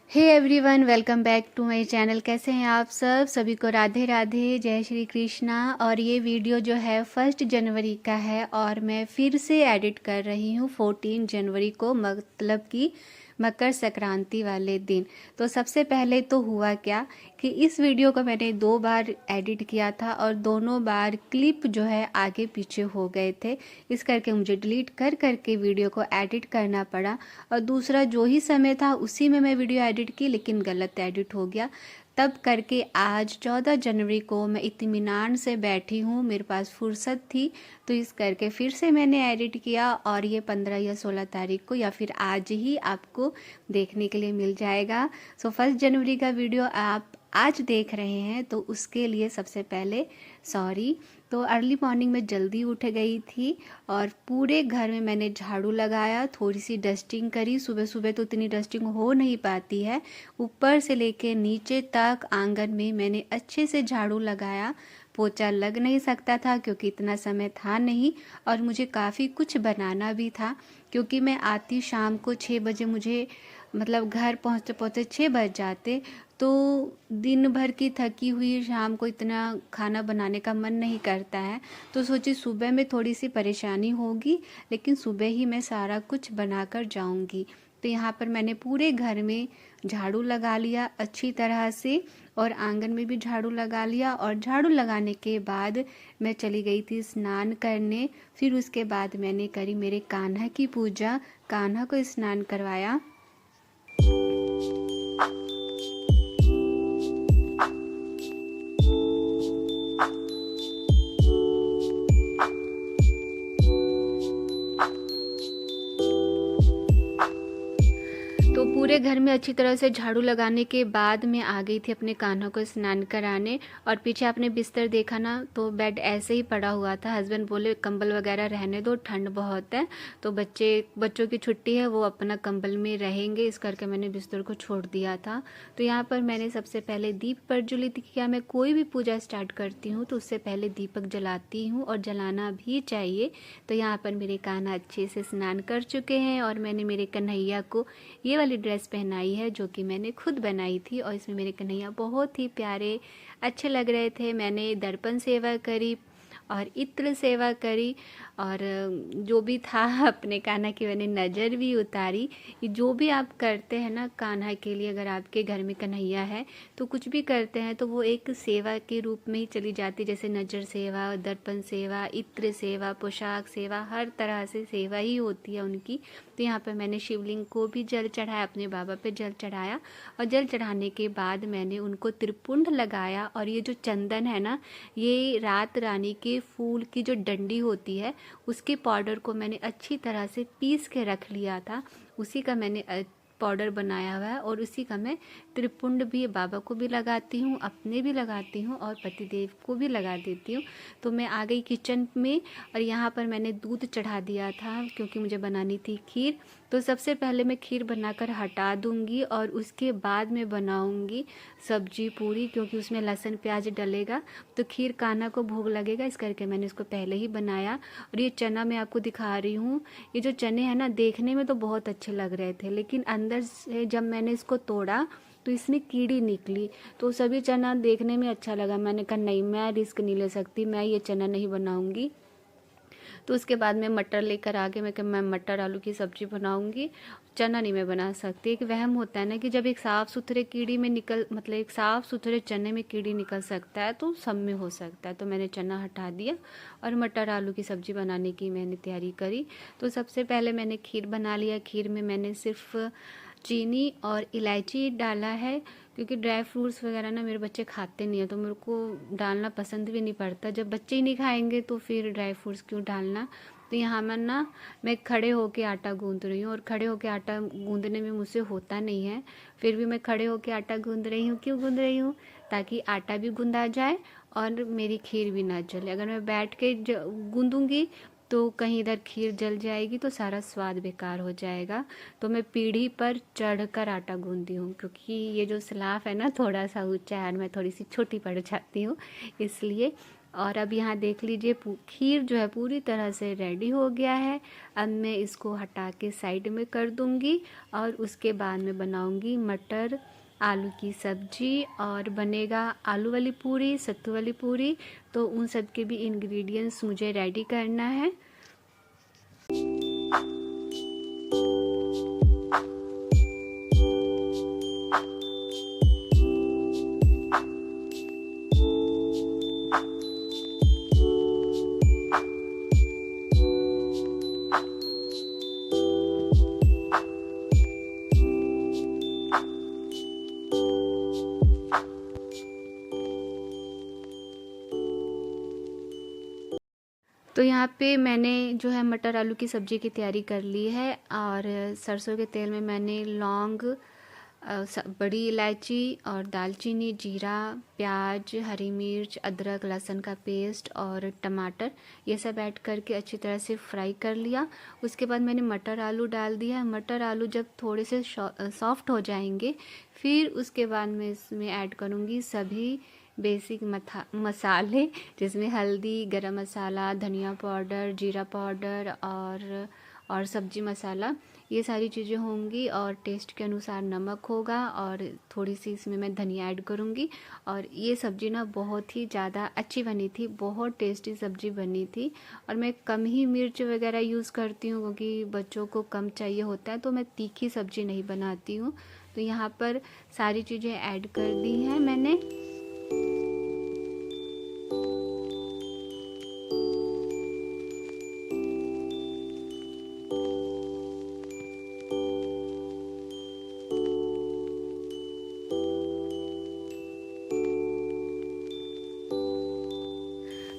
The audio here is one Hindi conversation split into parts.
Hey everyone, welcome back to my channel. कैसे हैं आप सब? सभी को राधे राधे, जय श्री कृष्णा। और ये वीडियो जो है 1 जनवरी का है और मैं फिर से एडिट कर रही हूँ 14 जनवरी को, मतलब कि मकर संक्रांति वाले दिन। तो सबसे पहले तो हुआ क्या कि इस वीडियो को मैंने 2 बार एडिट किया था और दोनों बार क्लिप जो है आगे पीछे हो गए थे। इस करके मुझे डिलीट कर करके वीडियो को एडिट करना पड़ा। और दूसरा, जो ही समय था उसी में मैं वीडियो एडिट की, लेकिन गलत एडिट हो गया। तब करके आज 14 जनवरी को मैं इत्मीनान से बैठी हूँ, मेरे पास फुर्सत थी, तो इस करके फिर से मैंने एडिट किया और ये 15 या 16 तारीख को या फिर आज ही आपको देखने के लिए मिल जाएगा। सो 1 जनवरी का वीडियो आप आज देख रहे हैं तो उसके लिए सबसे पहले सॉरी। तो अर्ली मॉर्निंग में जल्दी उठ गई थी और पूरे घर में मैंने झाड़ू लगाया, थोड़ी सी डस्टिंग करी। सुबह सुबह तो इतनी डस्टिंग हो नहीं पाती है, ऊपर से लेके नीचे तक आंगन में मैंने अच्छे से झाड़ू लगाया। पोछा लग नहीं सकता था क्योंकि इतना समय था नहीं और मुझे काफ़ी कुछ बनाना भी था, क्योंकि मैं आती शाम को 6 बजे, मुझे मतलब घर पहुँचते पहुँचते 6 बज जाते। तो दिन भर की थकी हुई शाम को इतना खाना बनाने का मन नहीं करता है। तो सोची सुबह में थोड़ी सी परेशानी होगी, लेकिन सुबह ही मैं सारा कुछ बनाकर जाऊंगी। तो यहाँ पर मैंने पूरे घर में झाड़ू लगा लिया अच्छी तरह से और आंगन में भी झाड़ू लगा लिया। और झाड़ू लगाने के बाद मैं चली गई थी स्नान करने। फिर उसके बाद मैंने करी मेरे कान्हा की पूजा, कान्हा को स्नान करवाया। तो पूरे घर में अच्छी तरह से झाड़ू लगाने के बाद मैं आ गई थी अपने कान्हा को स्नान कराने। और पीछे आपने बिस्तर देखा ना, तो बेड ऐसे ही पड़ा हुआ था। हस्बैंड बोले कंबल वगैरह रहने दो, ठंड बहुत है, तो बच्चों की छुट्टी है, वो अपना कंबल में रहेंगे, इस करके मैंने बिस्तर को छोड़ दिया था। तो यहाँ पर मैंने सबसे पहले दीप प्रज्वलित किया। मैं कोई भी पूजा स्टार्ट करती हूँ तो उससे पहले दीपक जलाती हूँ और जलाना भी चाहिए। तो यहाँ पर मेरे कान्हा अच्छे से स्नान कर चुके हैं और मैंने मेरे कन्हैया को ये वाली ड्रेस पहनाई है जो कि मैंने खुद बनाई थी और इसमें मेरे कन्हैया बहुत ही प्यारे अच्छे लग रहे थे। मैंने दर्पण सेवा करी और इत्र सेवा करी और जो भी था अपने कान्हा की मैंने नज़र भी उतारी। ये जो भी आप करते हैं ना कान्हा के लिए, अगर आपके घर में कन्हैया है तो कुछ भी करते हैं तो वो एक सेवा के रूप में ही चली जाती, जैसे नज़र सेवा, दर्पण सेवा, इत्र सेवा, पोशाक सेवा, हर तरह से सेवा ही होती है उनकी। तो यहाँ पर मैंने शिवलिंग को भी जल चढ़ाया, अपने बाबा पे जल चढ़ाया और जल चढ़ाने के बाद मैंने उनको त्रिपुंड लगाया। और ये जो चंदन है ना, ये रात रानी के फूल की जो डंडी होती है उसके पाउडर को मैंने अच्छी तरह से पीस के रख लिया था, उसी का मैंने पाउडर बनाया हुआ है और उसी का मैं त्रिपुंड भी बाबा को भी लगाती हूँ, अपने भी लगाती हूँ और पतिदेव को भी लगा देती हूँ। तो मैं आ गई किचन में और यहाँ पर मैंने दूध चढ़ा दिया था क्योंकि मुझे बनानी थी खीर। तो सबसे पहले मैं खीर बनाकर हटा दूँगी और उसके बाद मैं बनाऊँगी सब्जी पूरी, क्योंकि उसमें लहसुन प्याज डलेगा तो खीर कान्हा को भोग लगेगा, इस करके मैंने इसको पहले ही बनाया। और ये चना मैं आपको दिखा रही हूँ। ये जो चने हैं ना, देखने में तो बहुत अच्छे लग रहे थे, लेकिन अंदर से जब मैंने इसको तोड़ा तो इसमें कीड़ी निकली। तो सभी चना देखने में अच्छा लगा, मैंने कहा नहीं, मैं रिस्क नहीं ले सकती, मैं ये चना नहीं बनाऊंगी। तो उसके बाद मैं मटर लेकर आ गई। मैं कि मैं मटर आलू की सब्ज़ी बनाऊंगी, चना नहीं मैं बना सकती। एक वहम होता है ना कि जब एक साफ़ सुथरे कीड़ी में निकल मतलब एक साफ़ सुथरे चने में कीड़ी निकल सकता है तो सब में हो सकता है। तो मैंने चना हटा दिया और मटर आलू की सब्ज़ी बनाने की मैंने तैयारी करी। तो सबसे पहले मैंने खीर बना लिया। खीर में मैंने सिर्फ चीनी और इलायची डाला है, क्योंकि ड्राई फ्रूट्स वगैरह ना मेरे बच्चे खाते नहीं है तो मेरे को डालना पसंद भी नहीं पड़ता। जब बच्चे ही नहीं खाएंगे तो फिर ड्राई फ्रूट्स क्यों डालना। तो यहाँ मैं खड़े होके आटा गूंद रही हूँ और खड़े होके आटा गूंदने में मुझसे होता नहीं है, फिर भी मैं खड़े होके आटा गूंद रही हूँ। क्यों गूंद रही हूँ? ताकि आटा भी गूंदा जाए और मेरी खीर भी ना जले। अगर मैं बैठ के गूंदूंगी तो कहीं इधर खीर जल जाएगी तो सारा स्वाद बेकार हो जाएगा। तो मैं पीढ़ी पर चढ़कर आटा गूंदी हूँ, क्योंकि ये जो सलाफ है ना थोड़ा सा ऊंचा है और मैं थोड़ी सी छोटी पड़ जाती हूँ इसलिए। और अब यहाँ देख लीजिए खीर जो है पूरी तरह से रेडी हो गया है। अब मैं इसको हटा के साइड में कर दूँगी और उसके बाद में बनाऊँगी मटर आलू की सब्जी और बनेगा आलू वाली पूरी, सत्तू वाली पूरी। तो उन सब के भी इंग्रेडिएंट्स मुझे रेडी करना है। तो यहाँ पे मैंने जो है मटर आलू की सब्ज़ी की तैयारी कर ली है और सरसों के तेल में मैंने लौंग, बड़ी इलायची और दालचीनी, जीरा, प्याज, हरी मिर्च, अदरक, लहसुन का पेस्ट और टमाटर ये सब ऐड करके अच्छी तरह से फ्राई कर लिया। उसके बाद मैंने मटर आलू डाल दिया। मटर आलू जब थोड़े से सॉफ्ट हो जाएंगे फिर उसके बाद मैं इसमें ऐड करूँगी सभी बेसिक मसाले, जिसमें हल्दी, गरम मसाला, धनिया पाउडर, जीरा पाउडर और सब्जी मसाला, ये सारी चीज़ें होंगी और टेस्ट के अनुसार नमक होगा और थोड़ी सी इसमें मैं धनिया ऐड करूँगी। और ये सब्ज़ी ना बहुत ही ज़्यादा अच्छी बनी थी, बहुत टेस्टी सब्ज़ी बनी थी। और मैं कम ही मिर्च वगैरह यूज़ करती हूँ क्योंकि बच्चों को कम चाहिए होता है, तो मैं तीखी सब्ज़ी नहीं बनाती हूँ। तो यहाँ पर सारी चीज़ें ऐड कर दी हैं मैंने।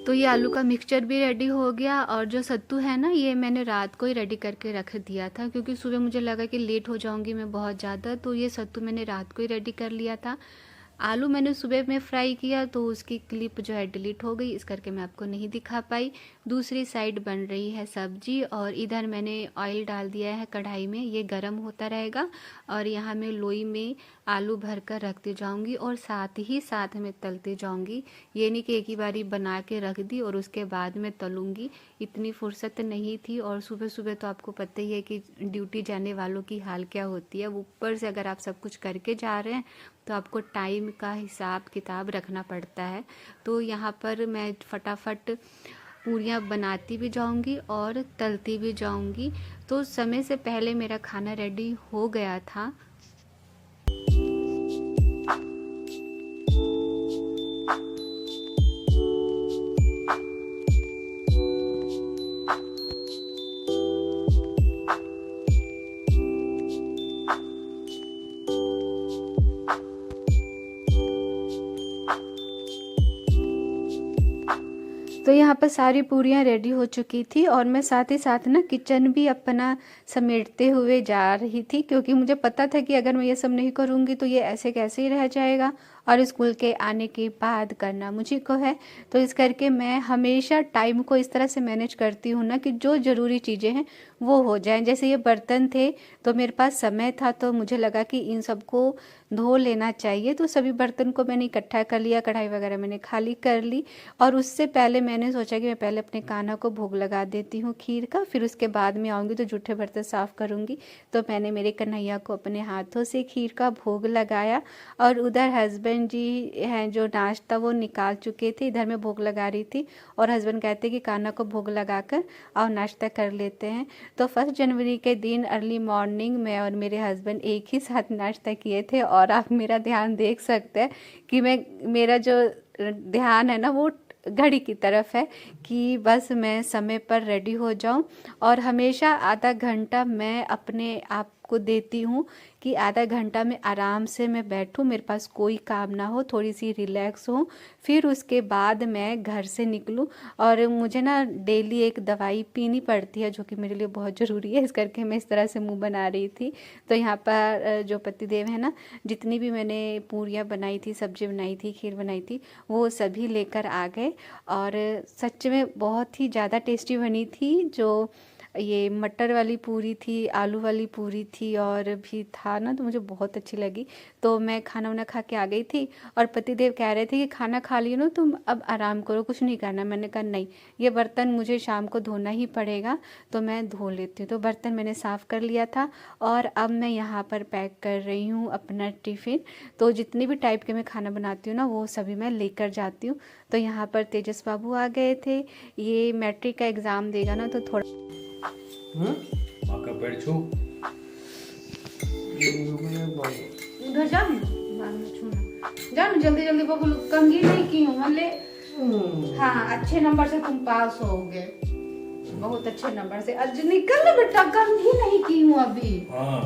तो ये आलू का मिक्सचर भी रेडी हो गया और जो सत्तू है ना ये मैंने रात को ही रेडी करके रख दिया था क्योंकि सुबह मुझे लगा कि लेट हो जाऊंगी मैं बहुत ज़्यादा, तो ये सत्तू मैंने रात को ही रेडी कर लिया था। आलू मैंने सुबह में फ्राई किया तो उसकी क्लिप जो है डिलीट हो गई, इस करके मैं आपको नहीं दिखा पाई। दूसरी साइड बन रही है सब्जी और इधर मैंने ऑयल डाल दिया है कढ़ाई में, ये गरम होता रहेगा और यहाँ मैं लोई में आलू भर कर रखती जाऊँगी और साथ ही साथ में तलती जाऊँगी। ये नहीं कि एक ही बारी बना के रख दी और उसके बाद में तलूँगी, इतनी फुर्सत नहीं थी। और सुबह सुबह तो आपको पता ही है कि ड्यूटी जाने वालों की हाल क्या होती है, ऊपर से अगर आप सब कुछ करके जा रहे हैं तो आपको टाइम का हिसाब किताब रखना पड़ता है। तो यहाँ पर मैं फटाफट पूरियाँ बनाती भी जाऊँगी और तलती भी जाऊँगी। तो समय से पहले मेरा खाना रेडी हो गया था। तो यहाँ पर सारी पूरियाँ रेडी हो चुकी थी और मैं साथ ही साथ ना किचन भी अपना समेटते हुए जा रही थी क्योंकि मुझे पता था कि अगर मैं ये सब नहीं करूँगी तो ये ऐसे कैसे ही रह जाएगा और स्कूल के आने के बाद करना मुझे को है। तो इस करके मैं हमेशा टाइम को इस तरह से मैनेज करती हूँ ना कि जो ज़रूरी चीज़ें हैं वो हो जाएं। जैसे ये बर्तन थे तो मेरे पास समय था तो मुझे लगा कि इन सबको धो लेना चाहिए, तो सभी बर्तन को मैंने इकट्ठा कर लिया, कढ़ाई वगैरह मैंने खाली कर ली। और उससे पहले मैंने सोचा कि मैं पहले अपने कान्हा को भोग लगा देती हूँ खीर का, फिर उसके बाद में आऊँगी तो जूठे बर्तन साफ़ करूँगी। तो मैंने मेरे कन्हैया को अपने हाथों से खीर का भोग लगाया और उधर हस्बैंड जी हैं जो नाश्ता वो निकाल चुके थे, इधर मैं भोग लगा रही थी और हस्बैंड कहते कि कान्हा को भोग लगाकर और नाश्ता कर लेते हैं। तो 1 जनवरी के दिन अर्ली मॉर्निंग मैं और मेरे हस्बैंड एक ही साथ नाश्ता किए थे और आप मेरा ध्यान देख सकते हैं कि मेरा जो ध्यान है ना वो घड़ी की तरफ है कि बस मैं समय पर रेडी हो जाऊं। और हमेशा आधा घंटा मैं अपने आप को देती हूँ कि आधा घंटा में आराम से मैं बैठूं, मेरे पास कोई काम ना हो, थोड़ी सी रिलैक्स हो, फिर उसके बाद मैं घर से निकलूं। और मुझे ना डेली एक दवाई पीनी पड़ती है जो कि मेरे लिए बहुत ज़रूरी है, इस करके मैं इस तरह से मुंह बना रही थी। तो यहाँ पर जो पतिदेव है ना, जितनी भी मैंने पूरियाँ बनाई थी, सब्जी बनाई थी, खीर बनाई थी, वो सभी लेकर आ गए और सच में बहुत ही ज़्यादा टेस्टी बनी थी। जो ये मटर वाली पूरी थी, आलू वाली पूरी थी और भी था ना, तो मुझे बहुत अच्छी लगी। तो मैं खाना वाना खा के आ गई थी और पतिदेव कह रहे थे कि खाना खा लियो ना तुम, अब आराम करो, कुछ नहीं करना। मैंने कहा नहीं, ये बर्तन मुझे शाम को धोना ही पड़ेगा, तो मैं धो लेती हूँ। तो बर्तन मैंने साफ़ कर लिया था और अब मैं यहाँ पर पैक कर रही हूँ अपना टिफ़िन। तो जितने भी टाइप के मैं खाना बनाती हूँ ना, वो सभी मैं लेकर जाती हूँ। तो यहाँ पर तेजस बाबू आ गए थे, ये मैट्रिक का एग्ज़ाम देगा ना, तो थोड़ा माँ का पैर छू। उधर जा जा जल्दी जल्दी बाबू, कंघी नहीं की हूँ मतलब। हाँ, अच्छे नंबर से तुम पास होगे, बहुत अच्छे नंबर से। आज निकल ना बेटा, कंघी नहीं की हूँ अभी। हाँ,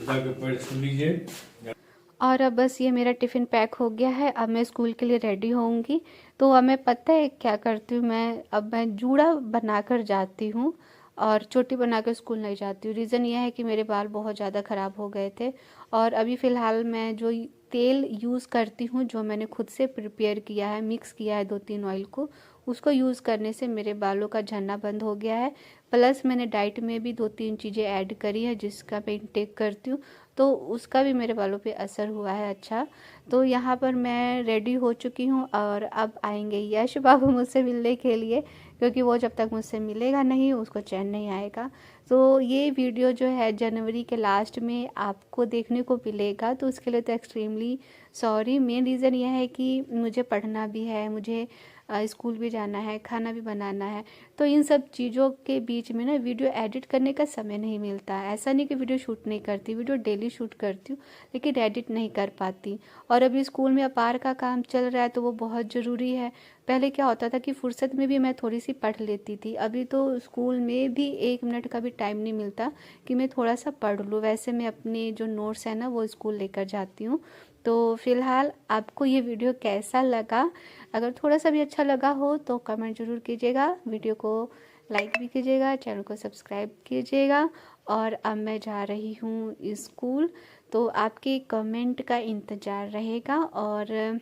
दादा के पैर छू लीजिए। और अब बस ये मेरा टिफ़िन पैक हो गया है, अब मैं स्कूल के लिए रेडी होऊंगी। तो हमें पता है क्या करती हूँ मैं, अब मैं जूड़ा बनाकर जाती हूँ और चोटी बनाकर स्कूल नहीं जाती हूँ। रीज़न ये है कि मेरे बाल बहुत ज़्यादा ख़राब हो गए थे और अभी फ़िलहाल मैं जो तेल यूज़ करती हूँ, जो मैंने खुद से प्रिपेयर किया है, मिक्स किया है 2-3 ऑयल को, उसको यूज़ करने से मेरे बालों का झड़ना बंद हो गया है। प्लस मैंने डाइट में भी 2-3 चीज़ें ऐड करी है जिसका मैं इंटेक करती हूँ, तो उसका भी मेरे बालों पे असर हुआ है अच्छा। तो यहाँ पर मैं रेडी हो चुकी हूँ और अब आएंगे यश बाबू मुझसे मिलने के लिए, क्योंकि वो जब तक मुझसे मिलेगा नहीं उसको चैन नहीं आएगा। तो ये वीडियो जो है जनवरी के लास्ट में आपको देखने को मिलेगा, तो उसके लिए तो एक्सट्रीमली सॉरी। मेन रीज़न ये है कि मुझे पढ़ना भी है, मुझे स्कूल भी जाना है, खाना भी बनाना है, तो इन सब चीज़ों के बीच में ना वीडियो एडिट करने का समय नहीं मिलता है। ऐसा नहीं कि वीडियो शूट नहीं करती, वीडियो डेली शूट करती हूँ, लेकिन एडिट नहीं कर पाती। और अभी स्कूल में अपार का काम चल रहा है, तो वो बहुत ज़रूरी है। पहले क्या होता था कि फुर्सत में भी मैं थोड़ी सी पढ़ लेती थी, अभी तो स्कूल में भी 1 मिनट का भी टाइम नहीं मिलता कि मैं थोड़ा सा पढ़ लूँ। वैसे मैं अपने जो नोट्स हैं ना, वो स्कूल लेकर जाती हूँ। तो फ़िलहाल आपको ये वीडियो कैसा लगा? अगर थोड़ा सा भी अच्छा लगा हो तो कमेंट ज़रूर कीजिएगा, वीडियो को लाइक भी कीजिएगा, चैनल को सब्सक्राइब कीजिएगा। और अब मैं जा रही हूँ स्कूल, तो आपके कमेंट का इंतज़ार रहेगा और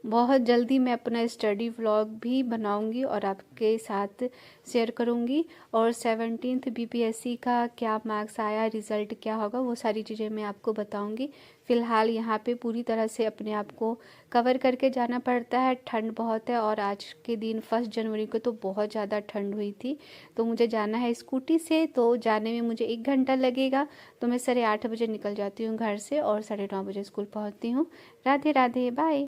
बहुत जल्दी मैं अपना स्टडी व्लॉग भी बनाऊंगी और आपके साथ शेयर करूंगी। और 17th बीपीएससी का क्या मार्क्स आया, रिज़ल्ट क्या होगा, वो सारी चीज़ें मैं आपको बताऊंगी। फ़िलहाल यहाँ पे पूरी तरह से अपने आप को कवर करके जाना पड़ता है, ठंड बहुत है और आज के दिन 1 जनवरी को तो बहुत ज़्यादा ठंड हुई थी। तो मुझे जाना है स्कूटी से, तो जाने में मुझे 1 घंटा लगेगा। तो मैं 8:30 बजे निकल जाती हूँ घर से और 9:30 बजे स्कूल पहुँचती हूँ। राधे राधे, बाय।